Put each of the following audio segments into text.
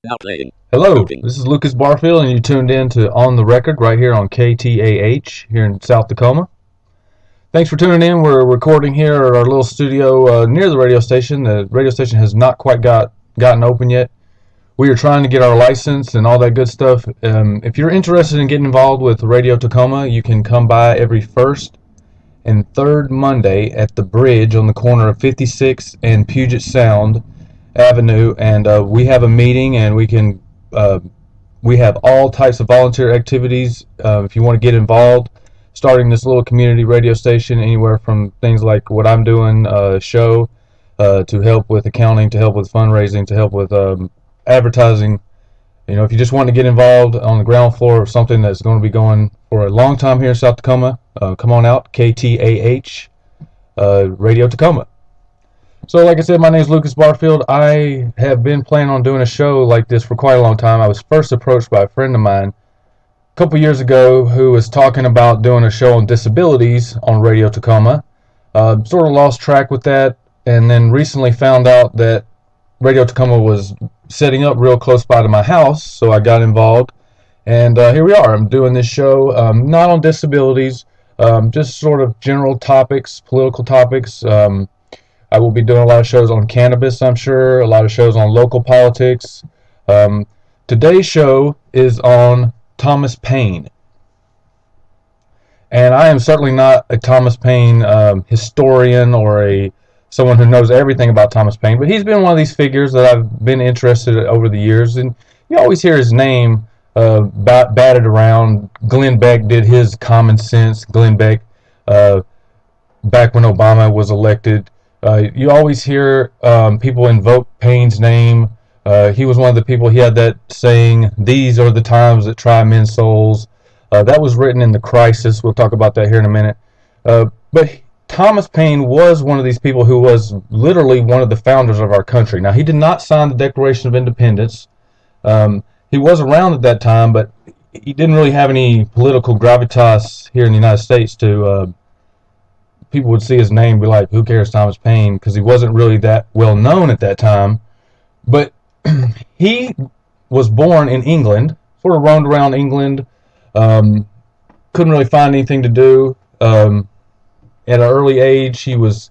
Now playing. Hello, Loading. this is Lucas Barfield, and you tuned in to On the Record right here on KTAH here in South Tacoma. Thanks for tuning in. We're recording here at our little studio near the radio station. The radio station has not quite gotten open yet. We are trying to get our license and all that good stuff. If you're interested in getting involved with Radio Tacoma, you can come by every first and third Monday at the bridge on the corner of 56 and Puget Sound Avenue, and we have a meeting, and we have all types of volunteer activities. If you want to get involved, starting this little community radio station, anywhere from things like what I'm doing, show, to help with accounting, to help with fundraising, to help with advertising. You know, if you just want to get involved on the ground floor of something that's going to be going for a long time here in South Tacoma, come on out, KTAH, Radio Tacoma. So, like I said, my name is Lucas Barfield. I have been planning on doing a show like this for quite a long time. I was first approached by a friend of mine a couple years ago who was talking about doing a show on disabilities on Radio Tacoma. Sort of lost track with that, and then recently found out that Radio Tacoma was setting up real close by to my house, so I got involved. And here we are. I'm doing this show, not on disabilities, just sort of general topics, political topics. I will be doing a lot of shows on cannabis, I'm sure, a lot of shows on local politics. Today's show is on Thomas Paine. And I am certainly not a Thomas Paine historian or someone who knows everything about Thomas Paine, but he's been one of these figures that I've been interested in over the years. And you always hear his name batted around. Glenn Beck did his Common Sense. Glenn Beck, back when Obama was elected. You always hear people invoke Paine's name. He was one of the people, he had that saying, "These are the times that try men's souls." That was written in The Crisis. We'll talk about that here in a minute. But Thomas Paine was one of these people who was literally one of the founders of our country. Now, he did not sign the Declaration of Independence. He was around at that time, but he didn't really have any political gravitas here in the United States to... people would see his name and be like, who cares, Thomas Paine? Because he wasn't really that well known at that time. But he was born in England, sort of roamed around England, couldn't really find anything to do. At an early age, he was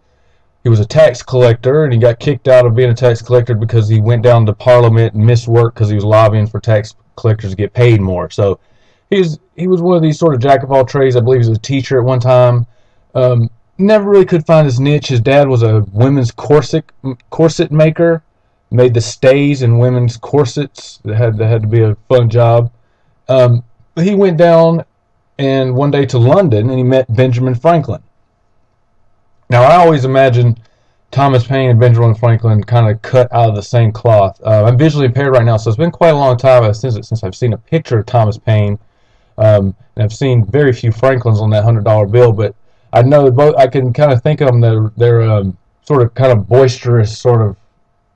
a tax collector, and he got kicked out of being a tax collector because he went down to Parliament and missed work because he was lobbying for tax collectors to get paid more. So he was one of these sort of jack of all trades. I believe he was a teacher at one time. Never really could find his niche. His dad was a women's corset maker, made the stays in women's corsets. That had to be a fun job. He went down and one day to London, and he met Benjamin Franklin. Now, I always imagine Thomas Paine and Benjamin Franklin kind of cut out of the same cloth. I'm visually impaired right now, so it's been quite a long time since I've seen a picture of Thomas Paine. And I've seen very few Franklins on that $100 bill, but I know both. I can kind of think of them. They're sort of kind of boisterous, sort of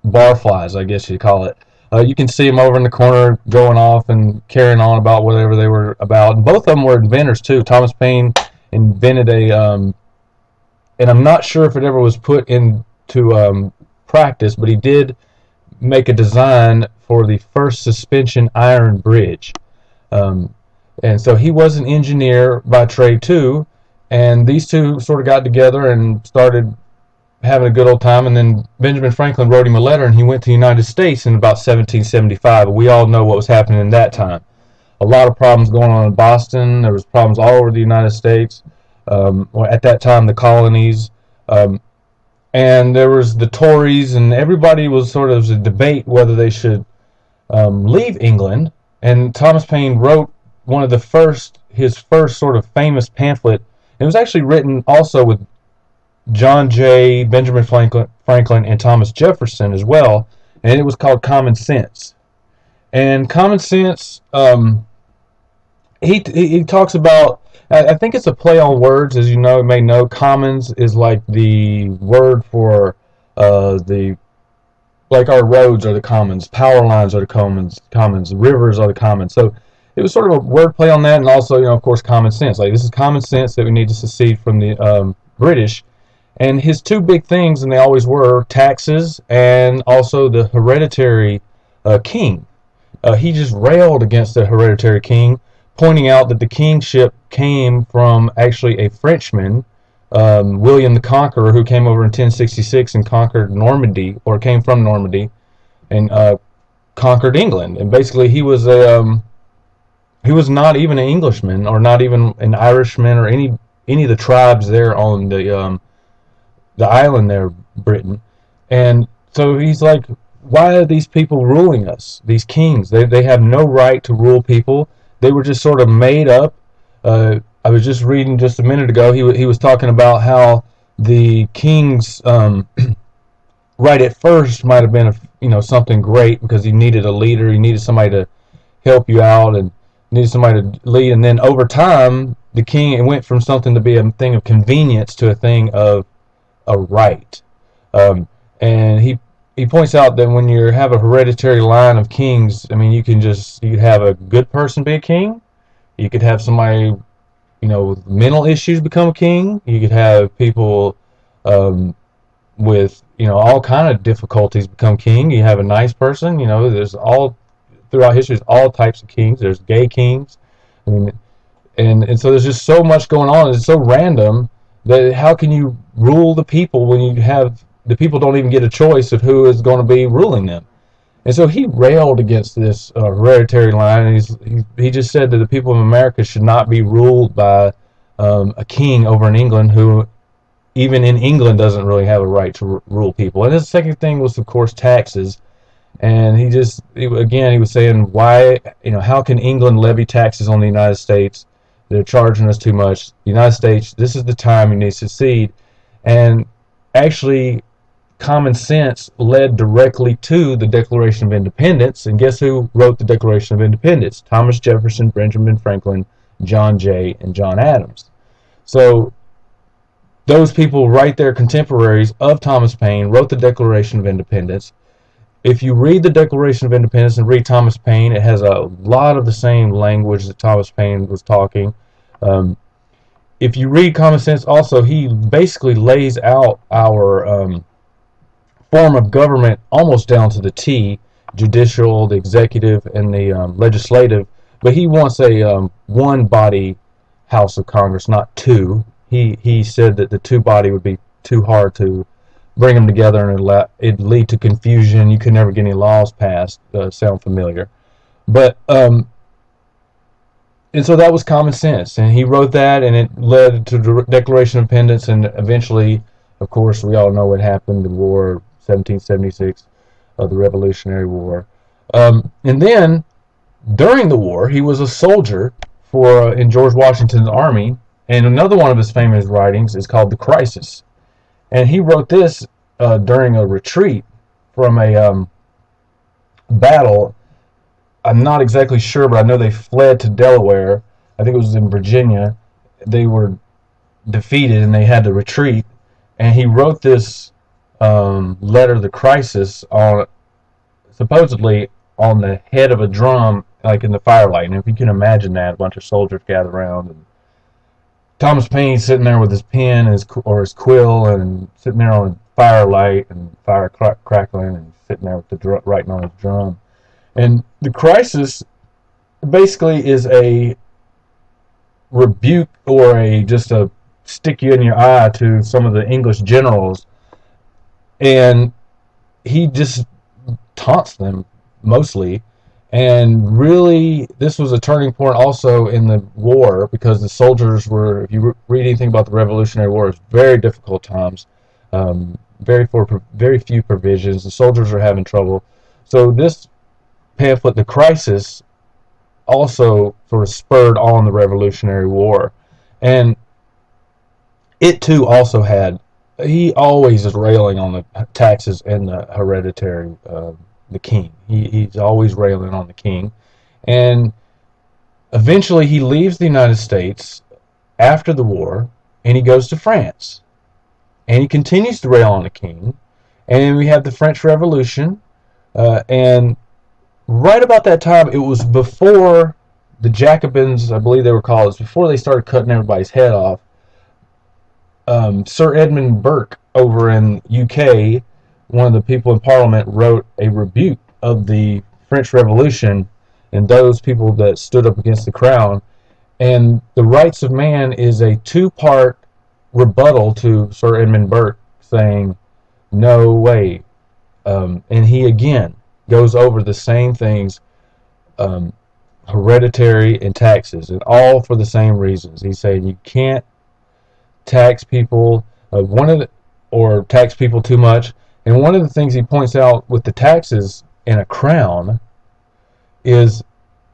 barflies, I guess you'd call it. You can see them over in the corner going off and carrying on about whatever they were about. And both of them were inventors too. Thomas Paine invented and I'm not sure if it ever was put into practice, but he did make a design for the first suspension iron bridge. And so he was an engineer by trade too. And these two sort of got together and started having a good old time. And then Benjamin Franklin wrote him a letter, and he went to the United States in about 1775. We all know what was happening in that time. A lot of problems going on in Boston. There was problems all over the United States. At that time, the colonies. And there was the Tories, and everybody was sort of a debate whether they should leave England. And Thomas Paine wrote his first sort of famous pamphlet. It was actually written also with John Jay, Benjamin Franklin, and Thomas Jefferson as well, and it was called Common Sense. And Common Sense, he talks about, I think it's a play on words, as you may know. Commons is like the word for like our roads are the commons, power lines are the commons, rivers are the commons. So it was sort of a wordplay on that, and also, of course, common sense. Like, this is common sense that we need to secede from the British. And his two big things, and they always were, taxes and also the hereditary king. He just railed against the hereditary king, pointing out that the kingship came from actually a Frenchman, William the Conqueror, who came over in 1066 and conquered Normandy, or came from Normandy, and conquered England. And basically, he was not even an Englishman, or not even an Irishman, or any of the tribes there on the island there, Britain. And so he's like, why are these people ruling us? These kings, they have no right to rule people. They were just sort of made up. I was just reading just a minute ago. He was talking about how the kings, right at first, might have been something great because he needed a leader. He needed somebody to help you out, and needed somebody to lead. And then over time, the king, it went from something to be a thing of convenience to a thing of a right. Um, and he points out that when you have a hereditary line of kings, I mean, you could have a good person be a king. You could have somebody, with mental issues become a king. You could have people with, all kind of difficulties become king. You have a nice person. There's all throughout history. There's all types of kings. There's gay kings. I mean, and so there's just so much going on. It's so random that how can you rule the people when you have the people don't even get a choice of who is going to be ruling them? And so he railed against this hereditary line, and he just said that the people of America should not be ruled by a king over in England who, even in England, doesn't really have a right to rule people. And his second thing was, of course, taxes. And he was saying, why, how can England levy taxes on the United States? They're charging us too much. The United States, this is the time you need to secede. And actually, common sense led directly to the Declaration of Independence. And guess who wrote the Declaration of Independence? Thomas Jefferson, Benjamin Franklin, John Jay, and John Adams. So those people right there, contemporaries of Thomas Paine, wrote the Declaration of Independence. If you read the Declaration of Independence and read Thomas Paine, it has a lot of the same language that Thomas Paine was talking. If you read Common Sense also, he basically lays out our form of government almost down to the T, judicial, the executive, and the legislative. But he wants a one-body House of Congress, not two. He said that the two-body would be too hard to bring them together, and it'd lead to confusion. You could never get any laws passed. Sound familiar? But and so that was Common Sense, and he wrote that, and it led to the Declaration of Independence, and eventually, of course, we all know what happened, the war, 1776, the Revolutionary War. And then, during the war, he was a soldier in George Washington's army, and another one of his famous writings is called The Crisis. And he wrote this during a retreat from a battle. I'm not exactly sure, but I know they fled to Delaware. I think it was in Virginia. They were defeated and they had to retreat. And he wrote this letter, The Crisis, supposedly on the head of a drum, like in the firelight. And if you can imagine that, a bunch of soldiers gather around, and Thomas Paine sitting there with his pen or his quill, and sitting there on firelight and fire crackling, and sitting there with writing on his drum. And The Crisis basically is a rebuke, or just a stick you in your eye to some of the English generals, and he just taunts them mostly. And really, this was a turning point also in the war, because the soldiers were, if you read anything about the Revolutionary War, it's very difficult times, very few provisions. The soldiers are having trouble. So this pamphlet, The Crisis, also sort of spurred on the Revolutionary War. And it too also he always is railing on the taxes and the hereditary, the king. He's always railing on the king. And eventually he leaves the United States after the war, and he goes to France. And he continues to rail on the king. And we have the French Revolution. And right about that time, it was before the Jacobins, I believe they were called, it's before they started cutting everybody's head off. Sir Edmund Burke over in UK, one of the people in Parliament, wrote a rebuke of the French Revolution and those people that stood up against the crown. And the Rights of Man is a two-part rebuttal to Sir Edmund Burke saying, no way. And he again goes over the same things, hereditary and taxes, and all for the same reasons. He's saying you can't tax people, or tax people too much. And one of the things he points out with the taxes and a crown is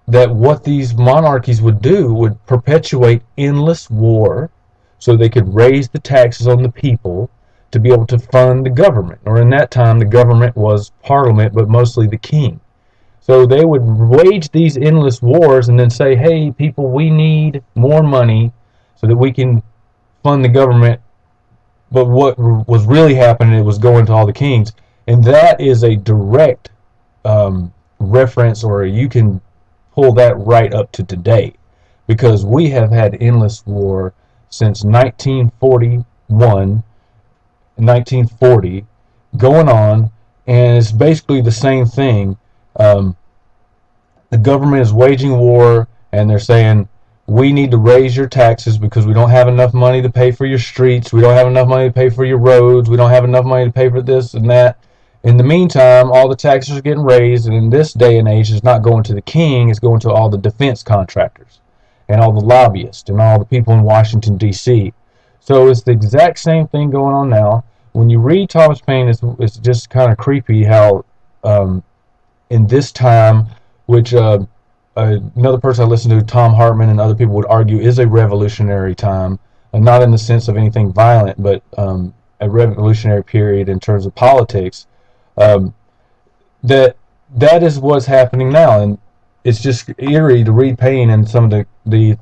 that what these monarchies would do would perpetuate endless war, so they could raise the taxes on the people to be able to fund the government. Or in that time, the government was Parliament, but mostly the king. So they would wage these endless wars and then say, hey, people, we need more money so that we can fund the government. But what was really happening, it was going to all the kings. And that is a direct reference, or you can pull that right up to today, because we have had endless war since 1940, going on, and it's basically the same thing. The government is waging war, and they're saying, we need to raise your taxes because we don't have enough money to pay for your streets, we don't have enough money to pay for your roads, we don't have enough money to pay for this and that. In the meantime, all the taxes are getting raised, and in this day and age, it's not going to the king, it's going to all the defense contractors and all the lobbyists and all the people in Washington, D.C. So it's the exact same thing going on now. When you read Thomas Paine, it's just kind of creepy how in this time, which another person I listened to, Tom Hartman, and other people would argue is a revolutionary time, not in the sense of anything violent, but a revolutionary period in terms of politics. That is what's happening now, and it's just eerie to read Paine and some of the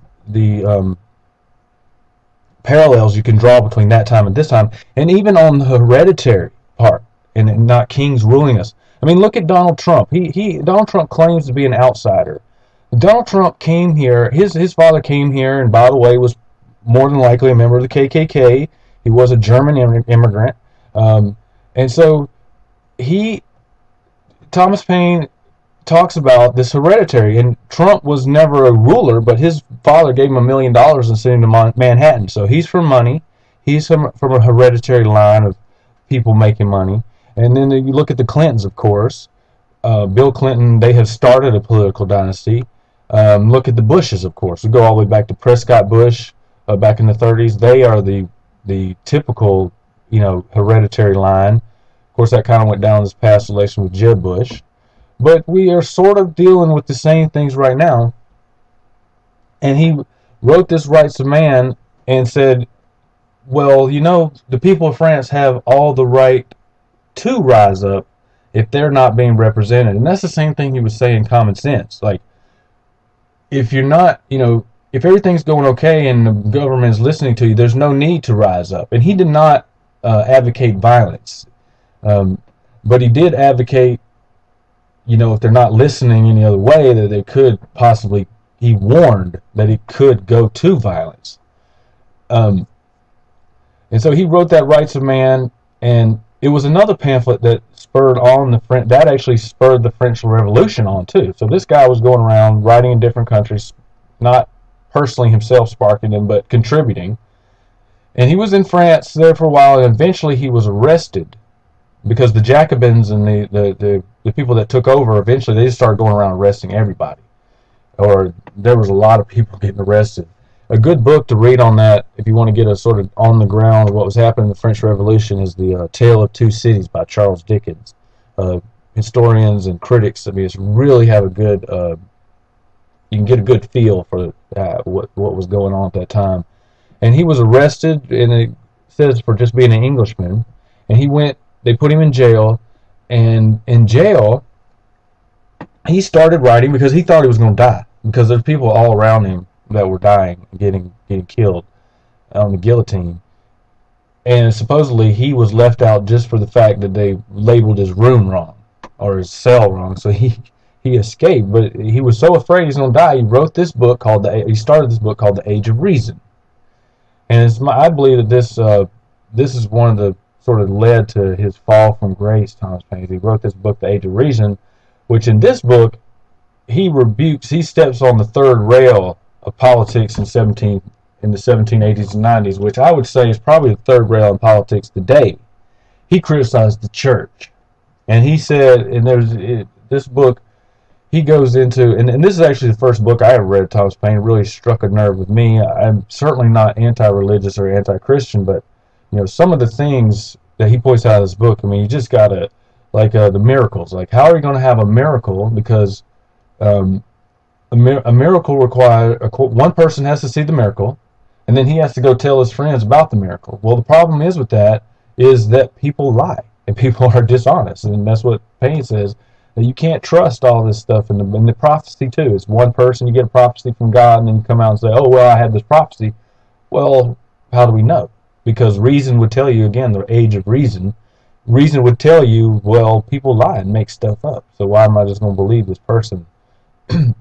parallels you can draw between that time and this time, and even on the hereditary part, and not kings ruling us. I mean, look at Donald Trump. Donald Trump claims to be an outsider. Donald Trump came here. His father came here, and by the way, was more than likely a member of the KKK. He was a German immigrant, and so Thomas Paine talks about this hereditary, and Trump was never a ruler, but his father gave him $1 million and sent him to Manhattan. So he's from money. He's from a hereditary line of people making money. And then you look at the Clintons, of course. Bill Clinton, they have started a political dynasty. Look at the Bushes, of course. We go all the way back to Prescott Bush back in the 30s. They are the typical, hereditary line. Of course, that kind of went down this past election with Jeb Bush. But we are sort of dealing with the same things right now. And he wrote this Rights of Man and said, well, the people of France have all the right to rise up if they're not being represented. And that's the same thing he was saying, common sense. Like, if you're not, if everything's going okay and the government is listening to you, there's no need to rise up. And he did not advocate violence. But he did advocate, if they're not listening any other way, that they could possibly, he warned that it could go to violence. And so he wrote that Rights of Man, and it was another pamphlet that spurred on that actually spurred the French Revolution on too. So this guy was going around writing in different countries, not personally himself sparking them, but contributing. And he was in France there for a while, and eventually he was arrested because the Jacobins and the people that took over, eventually they just started going around arresting everybody. Or there was a lot of people getting arrested. A good book to read on that, if you want to get a sort of on the ground of what was happening in the French Revolution, is the Tale of Two Cities by Charles Dickens. Historians and critics, it's really have a good, you can get a good feel for what was going on at that time. And he was arrested, and it says for just being an Englishman, and they put him in jail, and in jail, he started writing because he thought he was going to die, because there's people all around him that were dying and getting killed on the guillotine. And supposedly he was left out just for the fact that they labeled his room wrong, or his cell wrong, so he escaped. But he was so afraid he's going to die, he wrote this book he started this book called The Age of Reason. And I believe that this is one of the sort of led to his fall from grace, Thomas Paine. He wrote this book, The Age of Reason, which in this book, he steps on the third rail of politics in the 1780s and 90s, which I would say is probably the third rail in politics today. He criticized the church. And he said, and this book, he goes into, and this is actually the first book I ever read of Thomas Paine. It really struck a nerve with me. I'm certainly not anti-religious or anti-Christian, but some of the things that he points out in this book, I mean, you just gotta, like the miracles. Like, how are you going to have a miracle? Because a miracle requires one person has to see the miracle, and then he has to go tell his friends about the miracle. Well, the problem is with that is that people lie and people are dishonest, and that's what Paine says. That you can't trust all this stuff, and the prophecy too. It's one person, you get a prophecy from God, and then you come out and say, "Oh well, I had this prophecy." Well, how do we know? Because reason would tell you, again, the age of reason. Reason would tell you, well, people lie and make stuff up. So why am I just going to believe this person?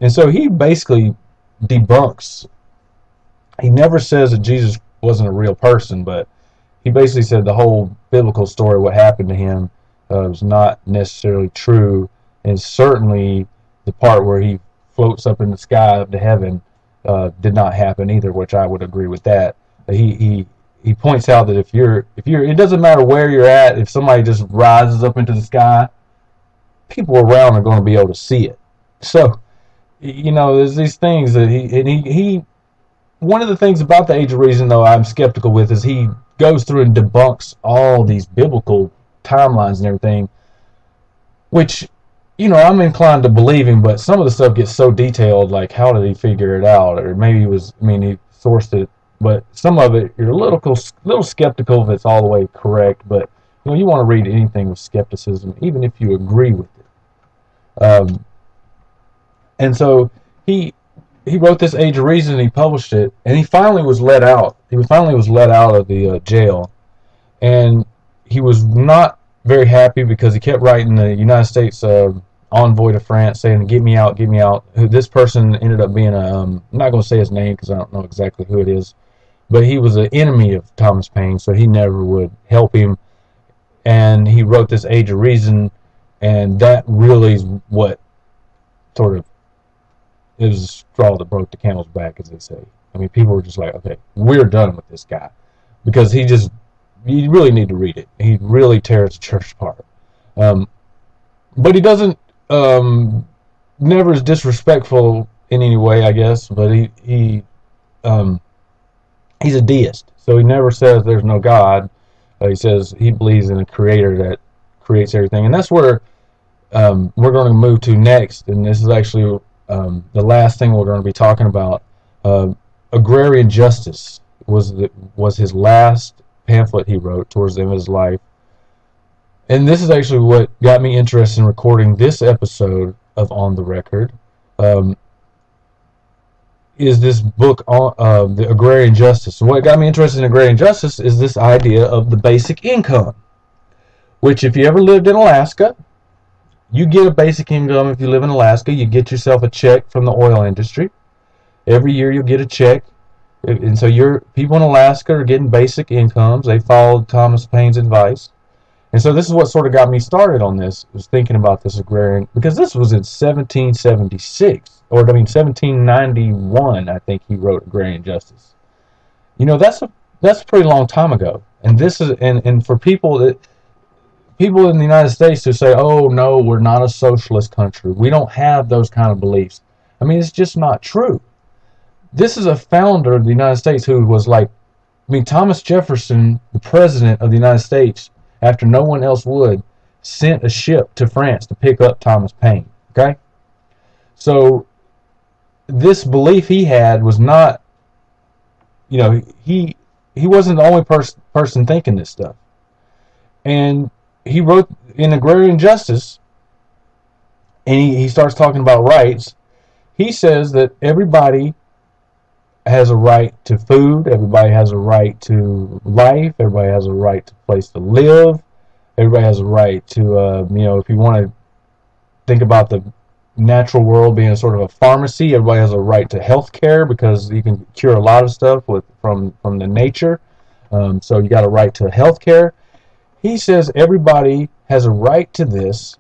And so he basically debunks. He never says that Jesus wasn't a real person, but he basically said the whole biblical story, what happened to him, was not necessarily true. And certainly the part where he floats up in the sky up to heaven did not happen either, which I would agree with that. He points out that if you're, it doesn't matter where you're at. If somebody just rises up into the sky, people around are going to be able to see it. So, there's these things that he one of the things about the Age of Reason, though, I'm skeptical with, is he goes through and debunks all these biblical timelines and everything, which, I'm inclined to believing, but some of the stuff gets so detailed, like how did he figure it out? Or maybe he sourced it, but some of it, you're a little skeptical if it's all the way correct, but, you want to read anything with skepticism, even if you agree with it. And so he wrote this Age of Reason, and he published it, and he finally was let out. He finally was let out of the jail, and he was not very happy because he kept writing the United States envoy to France saying, "Get me out, get me out." This person ended up being I'm not going to say his name because I don't know exactly who it is, but he was an enemy of Thomas Paine, so he never would help him. And he wrote this Age of Reason, and that really is what sort of, it was a straw that broke the camel's back, as they say. I mean, people were just like, okay, we're done with this guy. Because you really need to read it. He really tears the church apart. But he doesn't, never is disrespectful in any way, I guess, but he's a deist. So he never says there's no God. He says he believes in a creator that creates everything. And that's where we're going to move to next. And this is actually the last thing we're going to be talking about. Agrarian Justice was his last pamphlet he wrote towards the end of his life. And this is actually what got me interested in recording this episode of On the Record. Is this book on the Agrarian Justice. So what got me interested in Agrarian Justice is this idea of the basic income, which if you ever lived in Alaska, you get a basic income. If you live in Alaska, you get yourself a check from the oil industry. Every year you'll get a check. And so people in Alaska are getting basic incomes. They followed Thomas Paine's advice. And so this is what sort of got me started on this, was thinking about this agrarian, because this was in 1776, or 1791, I think he wrote Agrarian Justice. That's a pretty long time ago. And this is, and for people in the United States who say, "Oh no, we're not a socialist country. We don't have those kind of beliefs." I mean, it's just not true. This is a founder of the United States who was Thomas Jefferson, the president of the United States, after no one else would, sent a ship to France to pick up Thomas Paine. Okay? So this belief he had was not, he wasn't the only person thinking this stuff. And he wrote in Agrarian Justice, and he starts talking about rights. He says that everybody has a right to food, everybody has a right to life, everybody has a right to a place to live, everybody has a right to, if you want to think about the natural world being a sort of a pharmacy, everybody has a right to health care because you can cure a lot of stuff from the nature. So you got a right to health care. He says everybody has a right to this,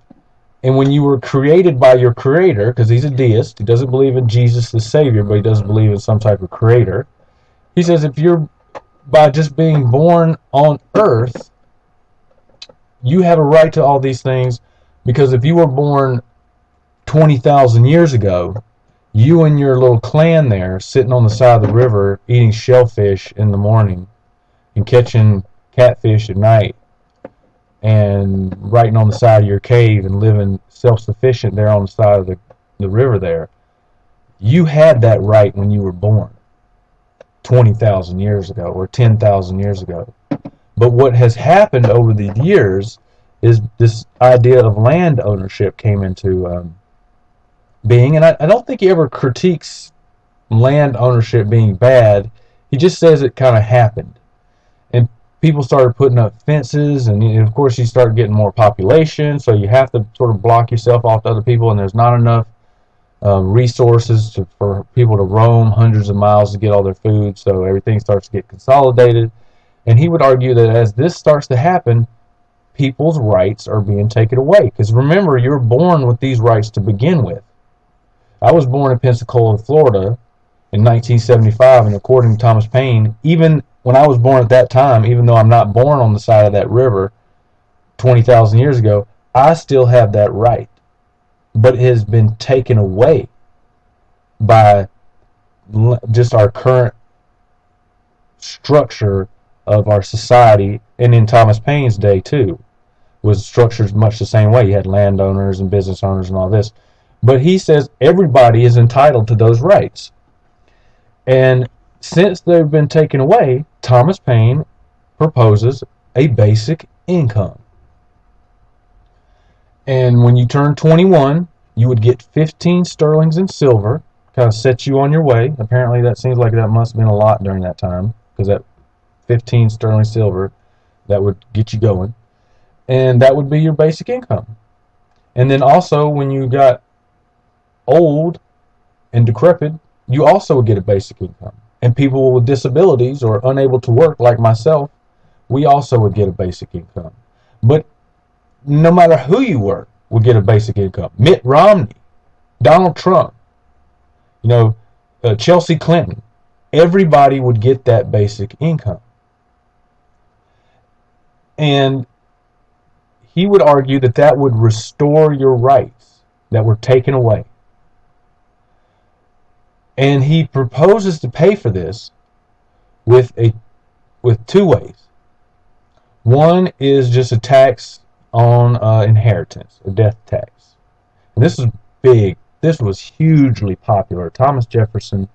And when you were created by your creator, because he's a deist, he doesn't believe in Jesus the Savior, but he does believe in some type of creator. He says if you're, by just being born on earth, you have a right to all these things, because if you were born 20,000 years ago, you and your little clan there sitting on the side of the river eating shellfish in the morning and catching catfish at night and writing on the side of your cave and living self-sufficient there on the side of the river there, you had that right when you were born 20,000 years ago or 10,000 years ago. But what has happened over the years is this idea of land ownership came into being, and I don't think he ever critiques land ownership being bad. He just says it kind of happened, and people started putting up fences, and of course you start getting more population, so you have to sort of block yourself off to other people, and there's not enough resources for people to roam hundreds of miles to get all their food, so everything starts to get consolidated. And he would argue that as this starts to happen, people's rights are being taken away. Because remember, you're born with these rights to begin with. I was born in Pensacola, Florida in 1975, and according to Thomas Paine, even when I was born at that time, even though I'm not born on the side of that river 20,000 years ago, I still have that right. But it has been taken away by just our current structure of our society, and in Thomas Paine's day too, was structured much the same way. You had landowners and business owners and all this. But he says everybody is entitled to those rights. And since they've been taken away, Thomas Paine proposes a basic income. And when you turn 21, you would get 15 sterlings in silver, kind of set you on your way. Apparently that seems like that must have been a lot during that time, because that 15 sterling silver, that would get you going. And that would be your basic income. And then also when you got old and decrepit, you also would get a basic income. And people with disabilities or unable to work like myself, we also would get a basic income. But no matter who you were, would get a basic income. Mitt Romney, Donald Trump, Chelsea Clinton, everybody would get that basic income. And he would argue that that would restore your rights that were taken away. And he proposes to pay for this with two ways. One is just a tax on inheritance, a death tax. And this is big. This was hugely popular. Thomas Jefferson,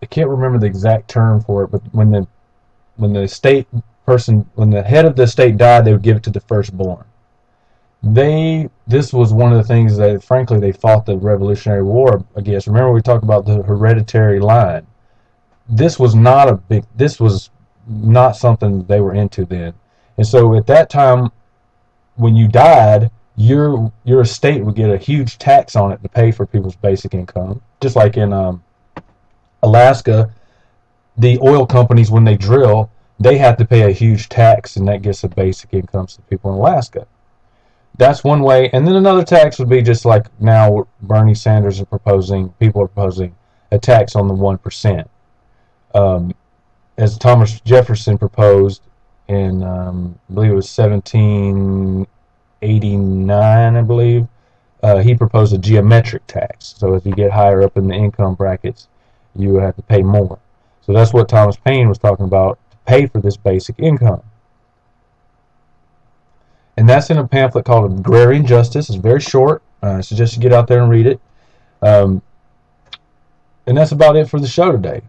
I can't remember the exact term for it, but when the head of the state died, they would give it to the firstborn. This was one of the things that, frankly, they fought the Revolutionary War against. Remember, we talked about the hereditary line. This was not something they were into then. And so at that time, when you died, your estate would get a huge tax on it to pay for people's basic income. Just like in Alaska, the oil companies, when they drill, they have to pay a huge tax, and that gets a basic income to people in Alaska. That's one way. And then another tax would be just like now Bernie Sanders people are proposing a tax on the 1%. As Thomas Jefferson proposed in, I believe it was 1789, I believe, he proposed a geometric tax. So as you get higher up in the income brackets, you have to pay more. So that's what Thomas Paine was talking about, to pay for this basic income. And that's in a pamphlet called Agrarian Justice. It's very short. I suggest you get out there and read it. And that's about it for the show today.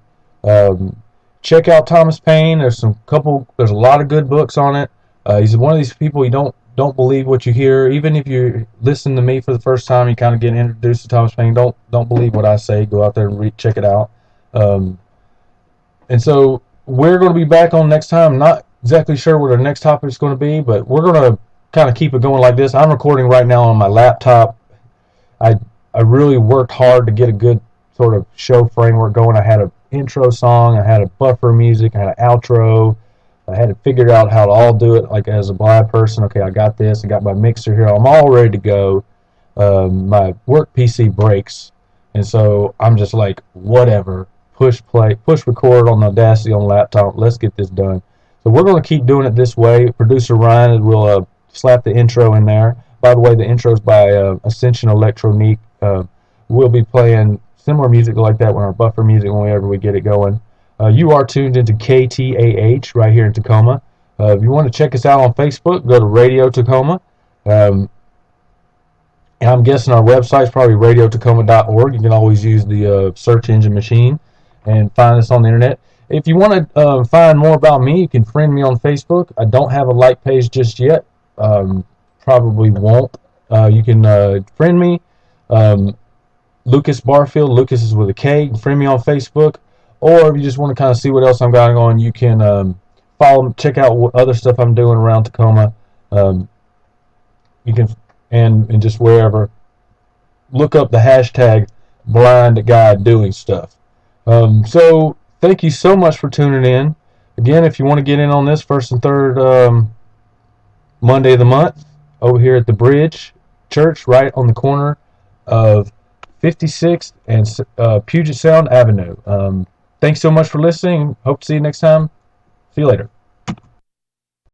Check out Thomas Paine. There's a lot of good books on it. He's one of these people, you don't believe what you hear. Even if you listen to me for the first time, you kind of get introduced to Thomas Paine. Don't believe what I say. Go out there and check it out. And so we're going to be back on next time. Not exactly sure what our next topic is going to be, but we're going to kind of keep it going like this. I'm recording right now on my laptop. I really worked hard to get a good sort of show framework going. I had an intro song, I had a buffer music, I had an outro, I had to figure out how to all do it, like as a blind person. Okay, I got this. I got my mixer here. I'm all ready to go. My work PC breaks, and so I'm just like, whatever. Push play, push record on the Audacity on the laptop. Let's get this done. So we're going to keep doing it this way. Producer Ryan will slap the intro in there. By the way, the intro is by Ascension Electronique. We'll be playing similar music like that when our buffer music whenever we get it going. You are tuned into KTAH right here in Tacoma. If you want to check us out on Facebook, go to Radio Tacoma. And I'm guessing our website is probably radiotacoma.org. You can always use the search engine machine and find us on the internet. If you want to find more about me, you can friend me on Facebook. I don't have a like page just yet. Probably won't. You can friend me. Lucas Barfield. Lucas is with a K. You can friend me on Facebook. Or if you just want to kind of see what else I'm got going, you can follow, check out what other stuff I'm doing around Tacoma. You can, and just wherever, look up the hashtag blind guy doing stuff. So thank you so much for tuning in. Again, if you want to get in on this first and third Monday of the month, over here at the Bridge Church, right on the corner of 56th and Puget Sound Avenue. Thanks so much for listening. Hope to see you next time. See you later.